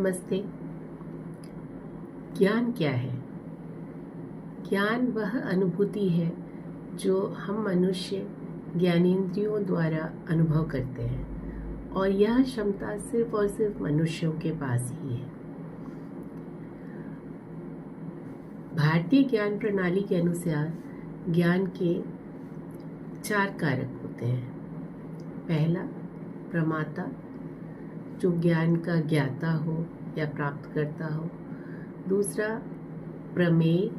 नमस्ते। ज्ञान क्या है? ज्ञान वह अनुभूति है जो हम मनुष्य ज्ञानेंद्रियों द्वारा अनुभव करते हैं और यह क्षमता सिर्फ और सिर्फ मनुष्यों के पास ही है। भारतीय ज्ञान प्रणाली के अनुसार ज्ञान के 4 कारक होते हैं। पहला, प्रमाता, जो ज्ञान का ज्ञाता हो या प्राप्त करता हो। दूसरा, प्रमेय,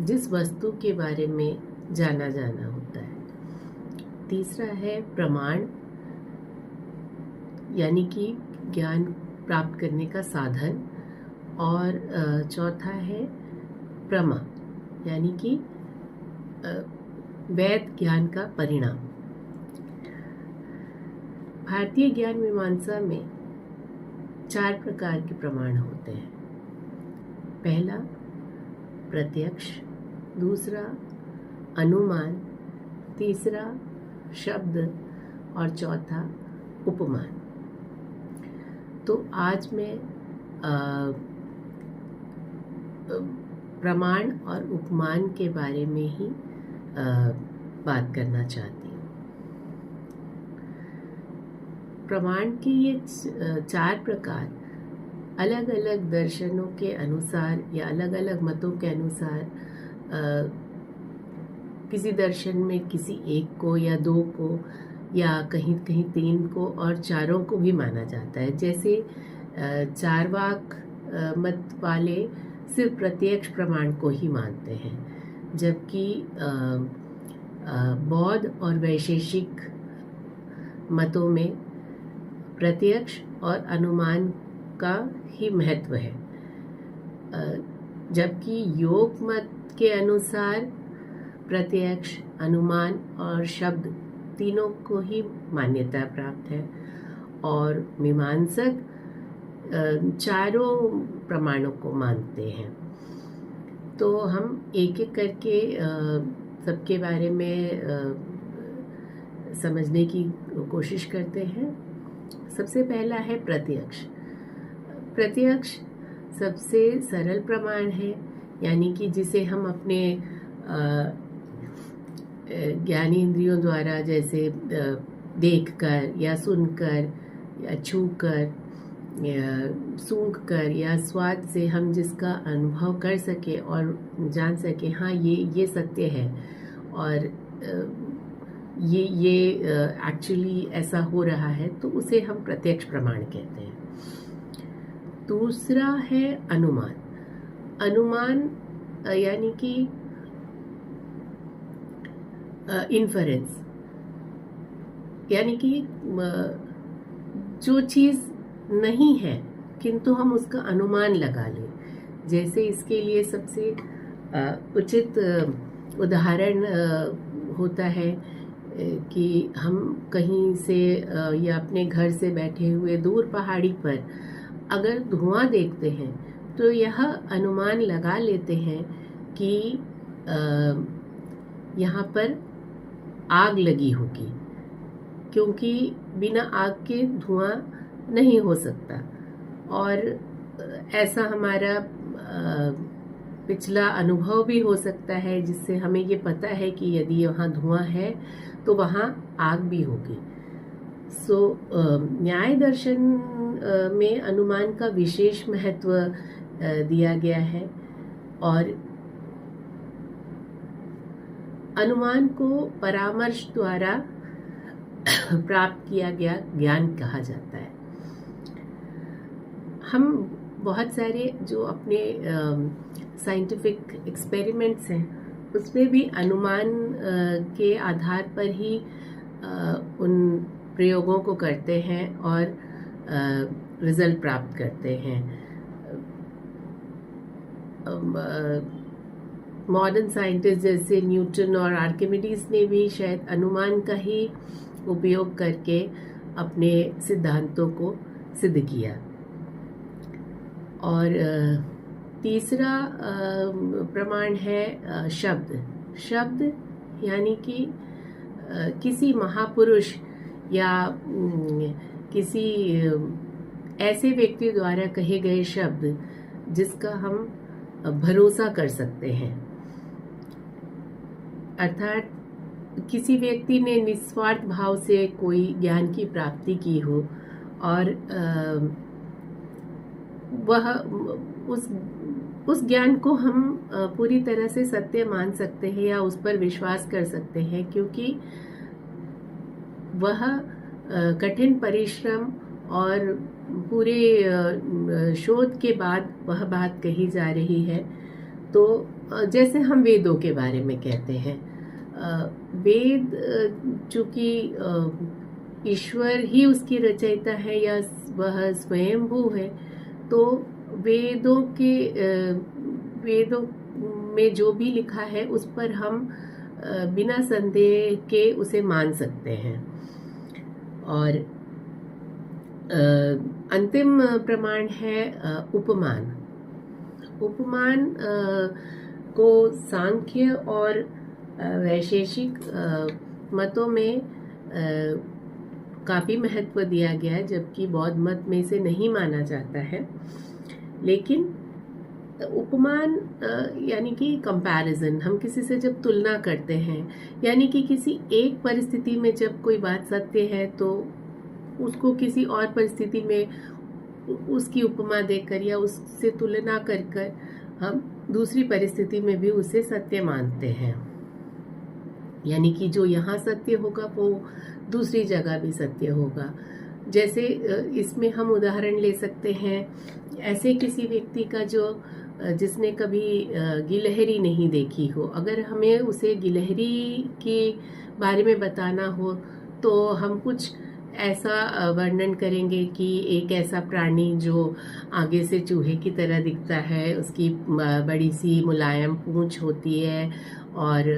जिस वस्तु के बारे में जाना होता है। तीसरा है प्रमाण, यानी कि ज्ञान प्राप्त करने का साधन। और चौथा है प्रमा, यानी कि वैध ज्ञान का परिणाम। भारतीय ज्ञान मीमांसा में 4 प्रकार के प्रमाण होते हैं। पहला, प्रत्यक्ष। दूसरा, अनुमान। तीसरा, शब्द। और चौथा, उपमान। तो आज मैं प्रमाण और उपमान के बारे में ही बात करना चाहती हूँ। प्रमाण के ये 4 प्रकार अलग अलग दर्शनों के अनुसार या अलग अलग मतों के अनुसार किसी दर्शन में किसी एक को या 2 को या कहीं कहीं 3 को और 4 को भी माना जाता है। जैसे चारवाक मत वाले सिर्फ प्रत्यक्ष प्रमाण को ही मानते हैं, जबकि बौद्ध और वैशेषिक मतों में प्रत्यक्ष और अनुमान का ही महत्व है। जबकि योग मत के अनुसार प्रत्यक्ष, अनुमान और शब्द तीनों को ही मान्यता प्राप्त है और मीमांसक 4 प्रमाणों को मानते हैं। तो हम एक एक करके सबके बारे में समझने की कोशिश करते हैं। सबसे पहला है प्रत्यक्ष। प्रत्यक्ष सबसे सरल प्रमाण है, यानी कि जिसे हम अपने ज्ञानेंद्रियों द्वारा, जैसे देखकर या सुनकर या छूकर या सूंघकर या स्वाद से हम जिसका अनुभव कर सके और जान सके, हाँ ये सत्य है और ये एक्चुअली ऐसा हो रहा है, तो उसे हम प्रत्यक्ष प्रमाण कहते हैं। दूसरा है अनुमान। अनुमान यानी कि इन्फरेंस, यानी कि जो चीज़ नहीं है किंतु हम उसका अनुमान लगा लें। जैसे इसके लिए सबसे उचित उदाहरण होता है कि हम कहीं से या अपने घर से बैठे हुए दूर पहाड़ी पर अगर धुआं देखते हैं तो यह अनुमान लगा लेते हैं कि यहाँ पर आग लगी होगी, क्योंकि बिना आग के धुआं नहीं हो सकता। और ऐसा हमारा पिछला अनुभव भी हो सकता है, जिससे हमें ये पता है कि यदि वहाँ धुआं है तो वहाँ आग भी होगी। न्याय दर्शन में अनुमान का विशेष महत्व दिया गया है और अनुमान को परामर्श द्वारा प्राप्त किया गया ज्ञान कहा जाता है। हम बहुत सारे जो अपने साइंटिफिक एक्सपेरिमेंट्स हैं उसमें भी अनुमान के आधार पर ही उन प्रयोगों को करते हैं और रिजल्ट प्राप्त करते हैं। मॉडर्न साइंटिस्ट जैसे न्यूटन और आर्किमिडीज ने भी शायद अनुमान का ही उपयोग करके अपने सिद्धांतों को सिद्ध किया। और तीसरा प्रमाण है शब्द। शब्द यानी कि किसी महापुरुष या किसी ऐसे व्यक्ति द्वारा कहे गए शब्द जिसका हम भरोसा कर सकते हैं। अर्थात किसी व्यक्ति ने निस्वार्थ भाव से कोई ज्ञान की प्राप्ति की हो और वह उस ज्ञान को हम पूरी तरह से सत्य मान सकते हैं या उस पर विश्वास कर सकते हैं, क्योंकि वह कठिन परिश्रम और पूरे शोध के बाद वह बात कही जा रही है। तो जैसे हम वेदों के बारे में कहते हैं, वेद चूंकि ईश्वर ही उसकी रचयिता है या वह स्वयंभू है, तो वेदों में जो भी लिखा है उस पर हम बिना संदेह के उसे मान सकते हैं। और अंतिम प्रमाण है उपमान। उपमान को सांख्य और वैशेषिक मतों में काफ़ी महत्व दिया गया है, जबकि बौद्ध मत में इसे नहीं माना जाता है। लेकिन उपमान यानी कि कंपैरिजन, हम किसी से जब तुलना करते हैं, यानी कि किसी एक परिस्थिति में जब कोई बात सत्य है तो उसको किसी और परिस्थिति में उसकी उपमा देकर या उससे तुलना कर हम दूसरी परिस्थिति में भी उसे सत्य मानते हैं। यानी कि जो यहाँ सत्य होगा वो दूसरी जगह भी सत्य होगा। जैसे इसमें हम उदाहरण ले सकते हैं ऐसे किसी व्यक्ति का जिसने कभी गिलहरी नहीं देखी हो। अगर हमें उसे गिलहरी के बारे में बताना हो तो हम कुछ ऐसा वर्णन करेंगे कि एक ऐसा प्राणी जो आगे से चूहे की तरह दिखता है, उसकी बड़ी सी मुलायम पूंछ होती है और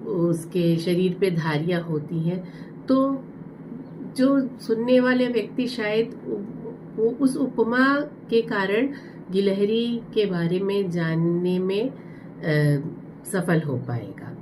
उसके शरीर पे धारियां होती हैं। तो जो सुनने वाले व्यक्ति शायद वो उस उपमा के कारण गिलहरी के बारे में जानने में सफल हो पाएगा।